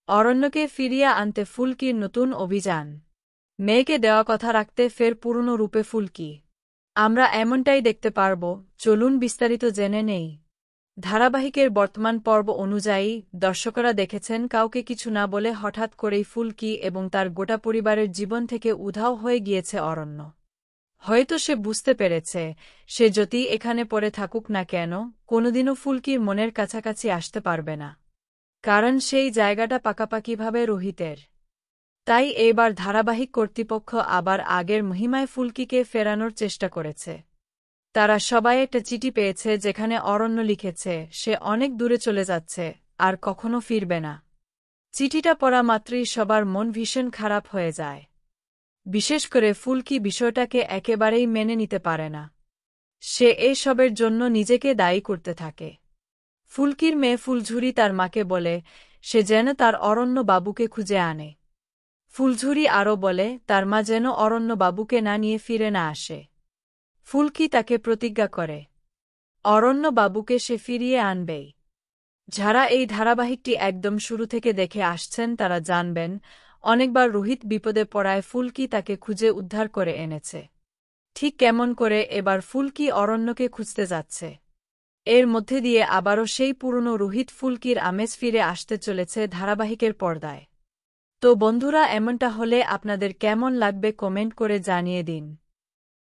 অরণ্যকে ফিরিয়ে আনতে ফুলকির নতুন অভিযান। মেয়েকে দেওয়া কথা রাখতে ফের পুরনো রূপে ফুলকি। আমরা এমনটাই দেখতে পারব, চলুন বিস্তারিত জেনে নেই। ধারাবাহিকের বর্তমান পর্ব অনুযায়ী দর্শকরা দেখেছেন কাউকে কিছু না বলে হঠাৎ করেই ফুলকি এবং তার গোটা পরিবারের জীবন থেকে উধাও হয়ে গিয়েছে অরণ্য। হয়তো সে বুঝতে পেরেছে, সে যদি এখানে পড়ে থাকুক না কেন, কোনোদিনও ফুলকির মনের কাছাকাছি আসতে পারবে না। কারণ সেই জায়গাটা পাকাপাকিভাবে রোহিতের। তাই এইবার ধারাবাহিক কর্তৃপক্ষ আবার আগের মহিমায় ফুলকিকে ফেরানোর চেষ্টা করেছে। তারা সবাই একটা চিঠি পেয়েছে যেখানে অরণ্য লিখেছে সে অনেক দূরে চলে যাচ্ছে, আর কখনো ফিরবে না। চিঠিটা পড়া মাত্রই সবার মন ভীষণ খারাপ হয়ে যায়। বিশেষ করে ফুলকি বিষয়টাকে একেবারেই মেনে নিতে পারে না। সে এসবের জন্য নিজেকে দায়ী করতে থাকে। ফুলকির মেয়ে ফুলঝুরি তার মাকে বলে সে যেন তার অরণ্য বাবুকে খুঁজে আনে। ফুলঝুরি আরও বলে তার মা যেন অরণ্য বাবুকে না নিয়ে ফিরে না আসে। ফুলকি তাকে প্রতিজ্ঞা করে অরণ্য বাবুকে সে ফিরিয়ে আনবেই। যারা এই ধারাবাহিকটি একদম শুরু থেকে দেখে আসছেন তারা জানবেন, অনেকবার রোহিত বিপদে পড়ায় ফুলকি তাকে খুঁজে উদ্ধার করে এনেছে। ঠিক কেমন করে এবার ফুলকি অরণ্যকে খুঁজতে যাচ্ছে। এর মধ্যে দিয়ে আবারও সেই পুরনো রোহিত ফুলকির আমেজ ফিরে আসতে চলেছে ধারাবাহিকের পর্দায়। তো বন্ধুরা, এমনটা হলে আপনাদের কেমন লাগবে কমেন্ট করে জানিয়ে দিন।